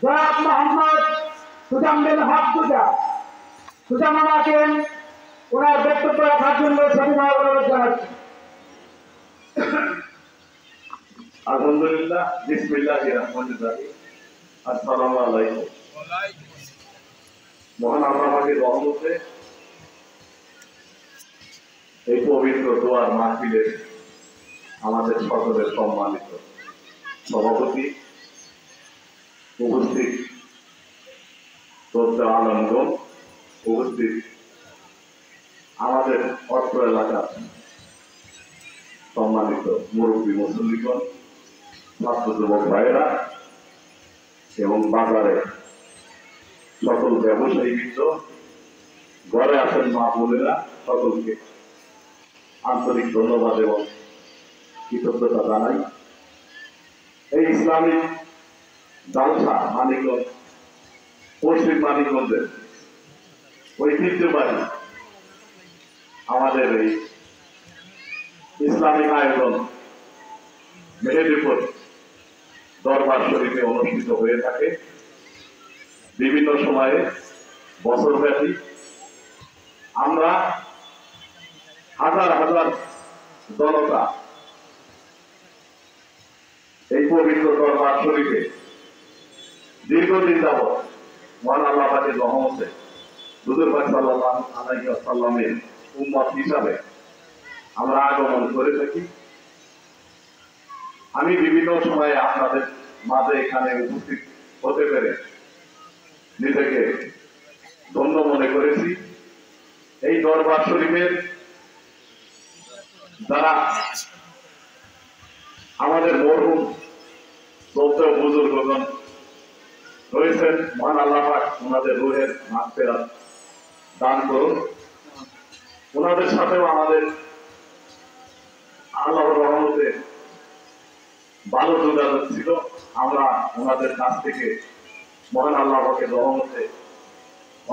জনাব মোহাম্মদ সুজামবিন হক সুজা মামাকে ওনার বক্তব্য রাখার জন্য সবিনয় অনুরোধ জানাচ্ছি। আলহামদুলিল্লাহ, বিসমিল্লাহির রহমানির রহিম। আসসালামু আলাইকুম। মহান আল্লাহ পাকের রহমতে এই পবিত্র দোয়ার মাহফিলে আমাদের সকলের সম্মানিত সভাপতি, উপস্থিত শ্রদ্ধা আলমগণ, উপস্থিত আমাদের অত্র এলাকার সম্মানিত মুরব্বী মুসল্লিগণ, ছাত্র যুবক ভাইয়েরা এবং বাজারে সকল ব্যবসায়ীবৃন্দ, ঘরে আছেন মা বোনেরা, সকলকে আন্তরিক ধন্যবাদ এবং কৃতজ্ঞতা জানাই। এই ইসলামিক জালসা মানিকগঞ্জ, পশ্চিম মানিকগঞ্জের ঐতিহ্যবাহী আমাদের এই ইসলামিক আয়োজন মেহেদিপুর দরবার শরীফে অনুষ্ঠিত হয়ে থাকে। বিভিন্ন সময়ে বছরব্যাপী আমরা হাজার হাজার জনতা এই পবিত্র দরবার শরীফে দীর্ঘদিন যাবৎ মহান আল্লাহ পাকের রহমতে হুজুর পাক সাল্লাল্লাহু আলাইহি ওয়াসাল্লামের উম্মত হিসাবে আমরা আগমন করে থাকি। আমি বিভিন্ন সময়ে আপনাদের মাঝে এখানে উপস্থিত হতে পেরে নিজেকে ধন্য মনে করেছি। এই দরবার শরীফের যারা আমাদের মরহুম শ্রদ্ধ বুজুর্গগণ রয়েছেন, মহান আল্লাহ পাক ওনাদের রূহের মাগফিরাত দান করুন। ওনাদের সাথেও আমাদের আল্লাহর রহমতে ভালো যোগাযোগ ছিল। আমরা ওনাদের কাছ থেকে মহান আল্লাহ পাকের রহমতে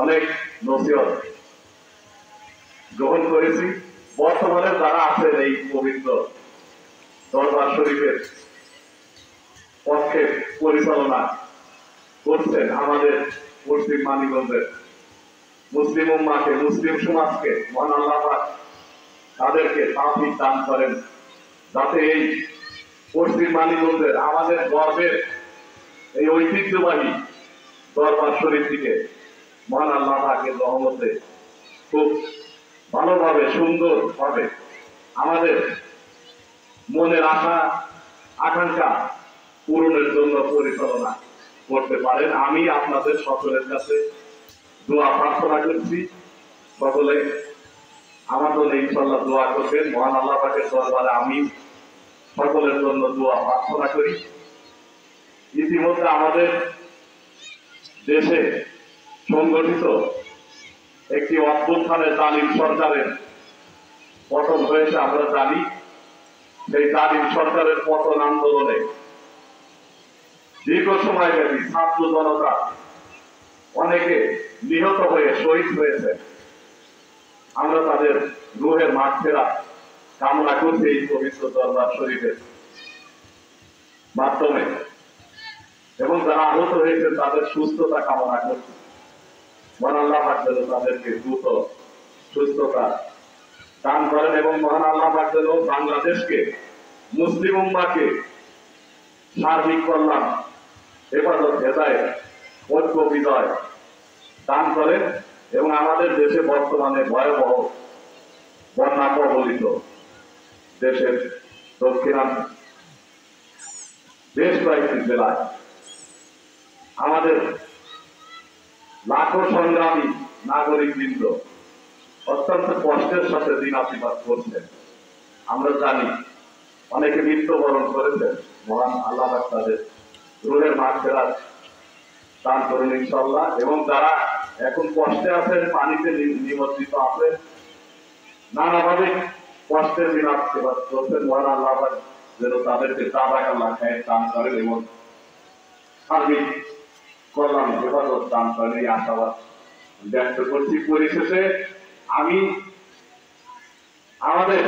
অনেক নসিহত গ্রহণ করেছি। বর্তমানে যারা আছেন এই পবিত্র দরবার শরীফের পক্ষে পরিচালনা করছেন, আমাদের পশ্চিম মানিকগঞ্জের মুসলিম উম্মাহকে, মুসলিম সমাজকে মহান আল্লাহ পাক তাদেরকে তাওফিক দান করেন, যাতে এই পশ্চিম মানিকগঞ্জের আমাদের গর্বের এই ঐতিহ্যবাহী দরবার শরীফ থেকে মহান আল্লাহ পাকের রহমতে খুব ভালোভাবে সুন্দরভাবে আমাদের মনের আশা আকাঙ্ক্ষা পূরণের জন্য পরিচালনা করতে পারেন। আমি আপনাদের সকলের কাছে দোয়া প্রার্থনা করছি। সকলে আমার জন্য ইনশাআল্লাহ দোয়া করবেন। মহান আল্লাহ পাকের দরবারে আমি সকলের জন্য দোয়া প্রার্থনা করি। ইতিমধ্যে আমাদের দেশে সংগঠিত একটি অভ্যুত্থানের জালিম সরকারের পতন হয়েছে, আমরা জানি। সেই জালিম সরকারের পতন আন্দোলনে দীর্ঘ সময় ব্যাপী ছাত্র জনতা অনেকে নিহত হয়ে শহীদ হয়েছে। আমরা তাদের রূহের মাগফিরাত কামনা করছি এই পবিত্র দরবার শরীফের মাধ্যমে, এবং যারা আহত হয়েছে তাদের সুস্থতা কামনা করছি। মহান আল্লাহ পাক যেন তাদেরকে দ্রুত সুস্থতা দান করেন এবং মহান আল্লাহ পাক যেন বাংলাদেশকে, মুসলিম উম্মাহকে সার্বিক কল্যাণ, হেফাজত, হেদায়েত, ঐক্য, বিজয় দান করেন এবং আমাদের দেশে বর্তমানে ভয়াবহ বন্যা কবলিত দেশের দক্ষিণাঞ্চল বেশ কয়েকটি জেলায় আমাদের লাখো সংগ্রামী নাগরিকবৃন্দ অত্যন্ত কষ্টের সাথে দিনাতিপাত করছেন। আমরা জানি অনেকে মৃত্যুবরণ করেছেন। মহান আল্লাহ পাক তাদের রূহের মাগফিরাত দান করুন ইনশাআল্লাহ। এবং যারা এখন কষ্টে আছেন, পানিতে নিমজ্জিত আছেন, নানাভাবে কষ্টের দিনাতিপাত করছেন, মহান আল্লাহ পাক যেন তাদেরকে জাযাকাল্লাহ খায়ের দান করেন এবং সার্বিক কল্যাণ, হেফাজত দান করেন, এই আশাবাদ ব্যক্ত করছি। পরিশেষে আমি আমাদের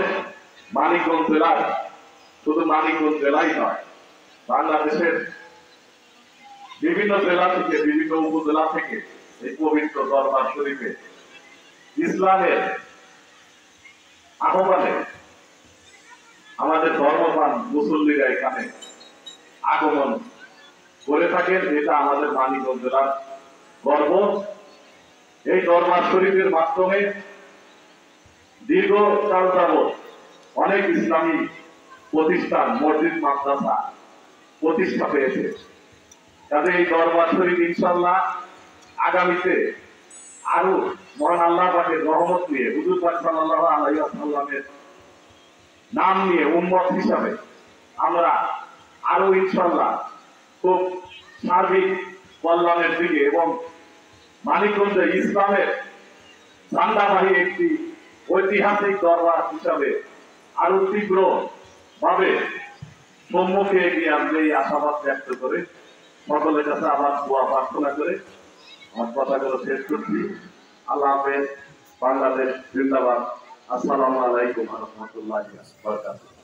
মানিকগঞ্জ জেলার, শুধু মানিকগঞ্জ জেলাই নয়, বাংলাদেশের বিভিন্ন জেলা থেকে, বিভিন্ন উপজেলা থেকে এই পবিত্র দরবার শরীফে ইসলামের আহ্বানে আমাদের ধর্মপ্রাণ মুসল্লিরা এখানে আগমন করে থাকেন। এটা আমাদের মানিকগঞ্জ জেলার গর্ব। এই দরবার শরীফের মাধ্যমে দীর্ঘকাল যাবৎ অনেক ইসলামী প্রতিষ্ঠান, মসজিদ, মাদ্রাসা প্রতিষ্ঠা পেয়েছে। কাজে এই দরবার শরীফ ইনশাআল্লাহ আগামীতে আরো মহান আল্লাহ পাকের রহমত নিয়ে, হুজুর পাক সাল্লাল্লাহু আলাইহি ওয়াসাল্লামের নাম নিয়ে উম্মত হিসাবে আমরা আরো ইনশাআল্লাহ খুব সার্বিক কল্যাণের দিকে এবং মানিকগঞ্জে ইসলামের ঝান্ডাবাহী একটি ঐতিহাসিক দরবার হিসাবে আরো তীব্র ভাবে সম্মুখে এগিয়ে আনবে এই আশাবাদ ব্যক্ত করে সকলের কাছে আবার দোয়া প্রার্থনা করে আমার কথাগুলো শেষ করছি। আল্লাহ হাফেজ। বাংলাদেশ জিন্দাবাদ। আসসালামু আলাইকুম ওয়া রাহমাতুল্লাহি ওয়া বারাকাতুহু।